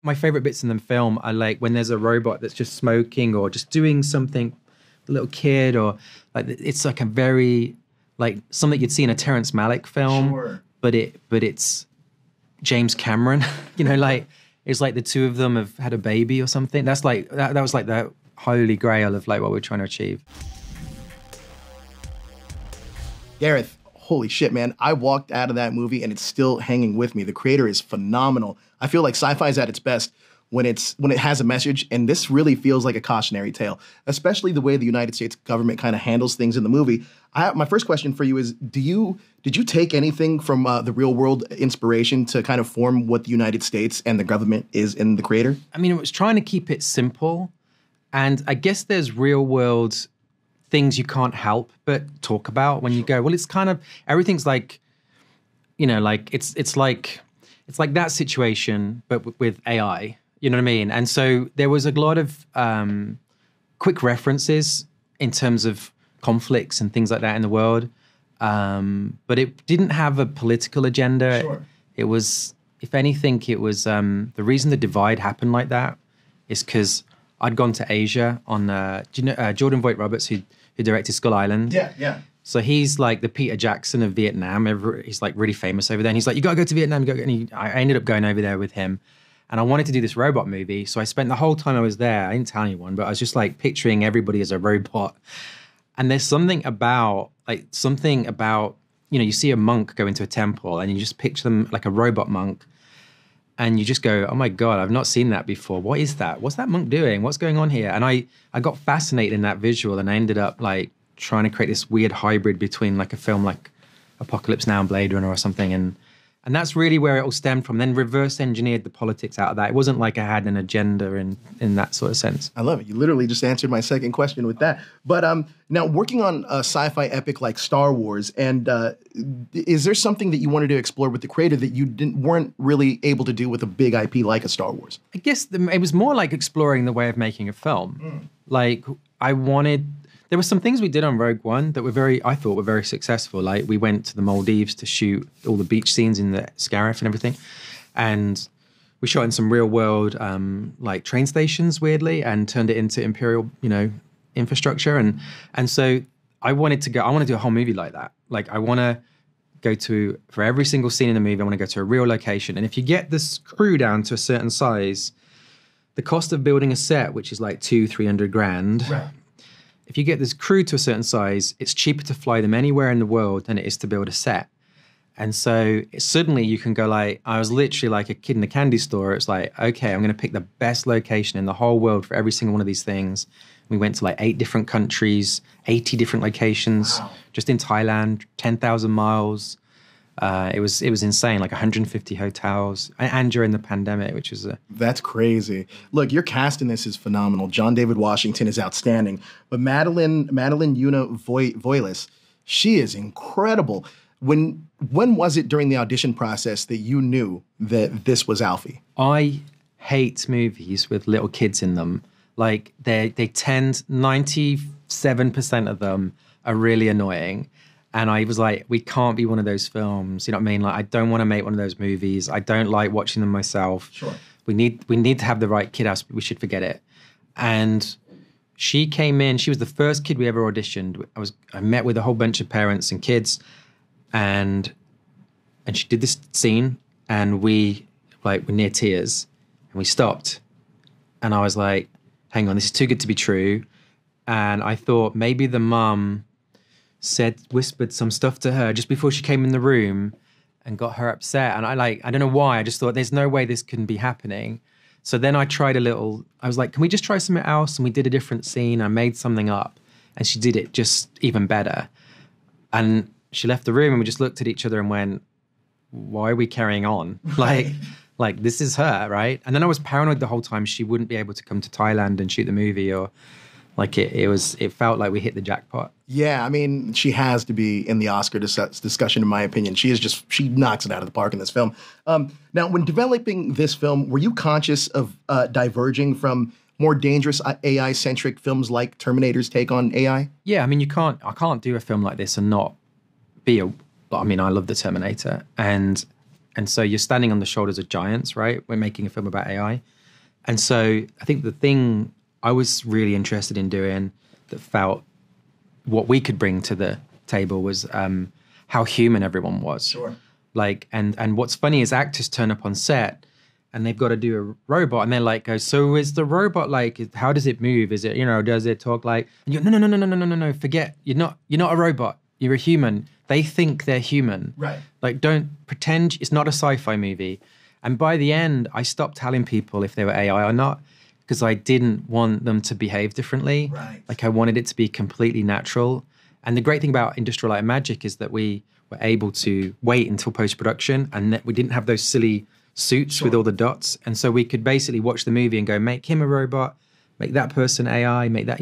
my favorite bits in the film are like when there's a robot that's just smoking or just doing something, a little kid, or like it's like a very like something you'd see in a Terrence Malick film, Sure. but it's James Cameron, like it's like the two of them have had a baby or something. That's like that was like the holy grail of like what we're trying to achieve. Gareth, holy shit, man. I walked out of that movie and it's still hanging with me. The creator is phenomenal. I feel like sci-fi is at its best when it has a message, and this really feels like a cautionary tale, especially the way the United States government kind of handles things in the movie. My first question for you is, did you take anything from the real world inspiration to kind of form what the United States and the government is in The Creator? I mean, it was trying to keep it simple, and I guess there's real world things you can't help but talk about when you go, well, it's kind of, everything's like, like it's like that situation, but with AI. You know what I mean? And so there was a lot of quick references in terms of conflicts and things like that in the world. But it didn't have a political agenda. Sure. It was, if anything, it was the reason the divide happened like that is because I'd gone to Asia on, do you know Jordan Vogt-Roberts, who directed Skull Island? Yeah. So he's like the Peter Jackson of Vietnam. He's like really famous over there. And he's like, you got to go to Vietnam. I ended up going over there with him. And I wanted to do this robot movie. So I spent the whole time I was there, I didn't tell anyone, but I was just like picturing everybody as a robot. And there's something about, you see a monk go into a temple and you just picture them like a robot monk. And you just go, oh my God, I've not seen that before. What is that? What's that monk doing? What's going on here? And I got fascinated in that visual, and I ended up like trying to create this weird hybrid between like a film like Apocalypse Now and Blade Runner or something. And that's really where it all stemmed from. Then reverse engineered the politics out of that. It wasn't like I had an agenda in that sort of sense. I love it. You literally just answered my second question with that. But now working on a sci-fi epic like Star Wars, and is there something that you wanted to explore with The Creator that you weren't really able to do with a big IP like a Star Wars? I guess it was more like exploring the way of making a film. Like there were some things we did on Rogue One that I thought were very successful. Like we went to the Maldives to shoot all the beach scenes in the Scarif and everything. And we shot in some real world like train stations, weirdly, and turned it into Imperial, infrastructure. And so I want to do a whole movie like that. Like I want to for every single scene in the movie, I want to go to a real location. And if you get this crew down to a certain size, the cost of building a set, which is like $200,000-300,000, Right. If you get this crew to a certain size, it's cheaper to fly them anywhere in the world than it is to build a set. And so suddenly you can go like, I was literally like a kid in a candy store. It's like, okay, I'm going to pick the best location in the whole world for every single one of these things. We went to like 8 different countries, 80 different locations, Wow. Just in Thailand, 10,000 miles. It was insane, like 150 hotels, and during the pandemic, which was That's crazy. Look, your cast in this is phenomenal. John David Washington is outstanding, but Madeline Una Voiles, she is incredible. When was it during the audition process that you knew that this was Alfie? I hate movies with little kids in them. Like they tend, 97% of them are really annoying. And I was like, we can't be one of those films. You know what I mean? Like, I don't want to make one of those movies. I don't like watching them myself. Sure. We need to have the right kid house. We should forget it. And she came in. She was the first kid we ever auditioned. I met with a whole bunch of parents and kids, and she did this scene, and we were near tears, and we stopped, and I was like, hang on, this is too good to be true. And I thought maybe the mum whispered some stuff to her just before she came in the room and got her upset. And I don't know why, I just thought there's no way this can be happening. So then I was like, can we just try something else? And we did a different scene. I made something up, and she did it just even better. And she left the room, and we just looked at each other and went, why are we carrying on? Like this is her, right? And then I was paranoid the whole time she wouldn't be able to come to Thailand and shoot the movie, or like it felt like we hit the jackpot. Yeah, I mean, she has to be in the Oscar discussion, in my opinion. She knocks it out of the park in this film. Now, when developing this film, were you conscious of diverging from more dangerous AI-centric films like Terminator's take on AI? Yeah, I mean, I can't do a film like this and not I love the Terminator. And And so you're standing on the shoulders of giants, right? We're making a film about AI. And so I think the thing I was really interested in doing that felt what we could bring to the table was how human everyone was. Sure. Like, and what's funny is actors turn up on set and they've got to do a robot, and they're like, so is the robot like, how does it move? Is it, does it talk like, and you're, no, forget, you're not a robot, you're a human. They think they're human. Right. Like, don't pretend it's not a sci-fi movie. And by the end, I stopped telling people if they were AI or not, because I didn't want them to behave differently. Right. Like, I wanted it to be completely natural. And the great thing about Industrial Light and Magic is that we were able to wait until post-production, and that we didn't have those silly suits with all the dots. And so we could basically watch the movie and go, make him a robot, make that person AI, make that,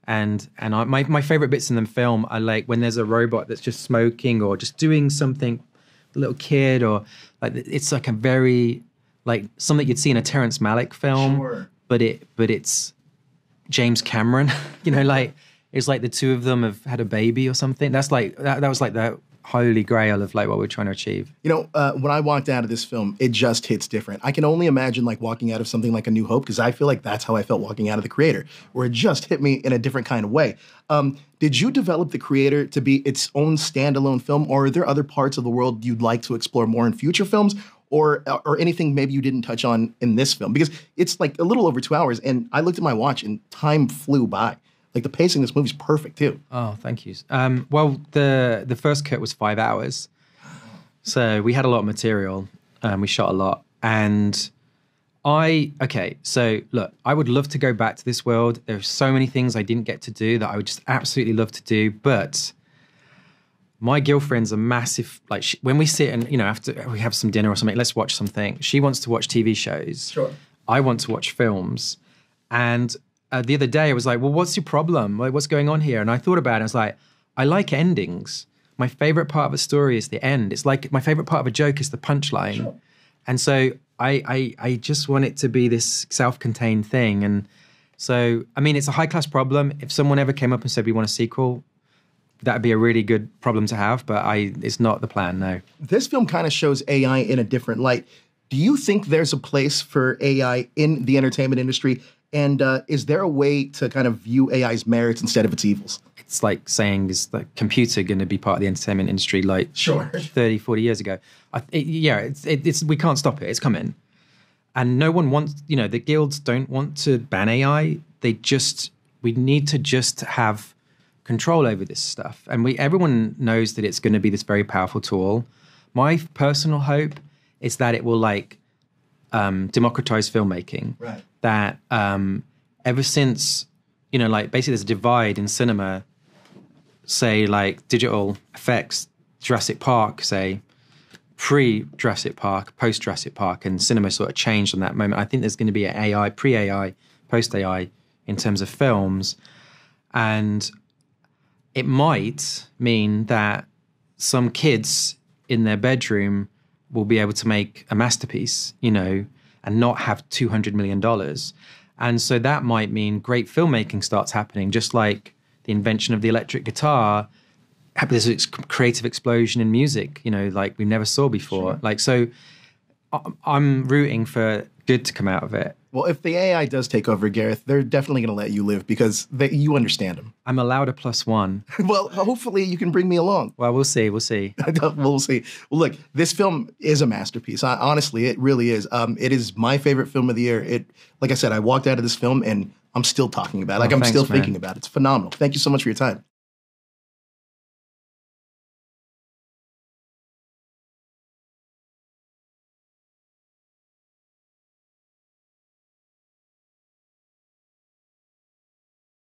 And my favorite bits in the film are like when there's a robot that's just smoking or just doing something, a little kid, or like it's like a very like something you'd see in a Terrence Malick film, Sure. but it's James Cameron, like it's like the two of them have had a baby or something. That's like that was like the holy grail of like what we're trying to achieve. When I walked out of this film, it just hits different. I can only imagine like walking out of something like A New Hope, because I feel like that's how I felt walking out of The Creator, where it just hit me in a different kind of way. Did you develop The Creator to be its own standalone film, or are there other parts of the world you'd like to explore more in future films, or anything maybe you didn't touch on in this film? Because it's like a little over 2 hours, and I looked at my watch and time flew by. Like the pacing of this movie is perfect too. Oh, thank you. Well, the first cut was 5 hours, so we had a lot of material. We shot a lot, and so look, I would love to go back to this world. There's so many things I didn't get to do that I would just absolutely love to do. But my girlfriend's a massive when we sit and after we have some dinner or something, let's watch something. She wants to watch TV shows. Sure. I want to watch films, and the other day I was like, well, what's your problem? Like, what's going on here? And I thought about it. I was like, I like endings. My favorite part of a story is the end. It's like my favorite part of a joke is the punchline. Sure. And so I just want it to be this self-contained thing. And so, I mean, it's a high-class problem. If someone ever came up and said we want a sequel, that'd be a really good problem to have, but it's not the plan, no. This film kind of shows AI in a different light. Do you think there's a place for AI in the entertainment industry? And is there a way to kind of view AI's merits instead of its evils? It's like saying, is the computer going to be part of the entertainment industry like 30, 40 years ago? We can't stop it. It's coming. And no one wants, the guilds don't want to ban AI. We need to just have control over this stuff. And everyone knows that it's going to be this very powerful tool. My personal hope is that it will democratize filmmaking. Right. That ever since, basically there's a divide in cinema, say like digital effects, Jurassic Park, say pre-Jurassic Park, post-Jurassic Park, and cinema sort of changed on that moment. I think there's going to be an AI, pre-AI, post-AI in terms of films. And it might mean that some kids in their bedroom will be able to make a masterpiece, and not have $200 million. And so that might mean great filmmaking starts happening, just like the invention of the electric guitar. There's a creative explosion in music, like we never saw before. Sure. So I'm rooting for good to come out of it. Well, if the AI does take over, Gareth, they're definitely going to let you live because you understand them. I'm allowed a +1. Well, hopefully you can bring me along. Well, we'll see. We'll see. Well, look, this film is a masterpiece. Honestly, it really is. It is my favorite film of the year. Like I said, I walked out of this film and I'm still talking about it. I'm still thinking about it. It's phenomenal. Thank you so much for your time.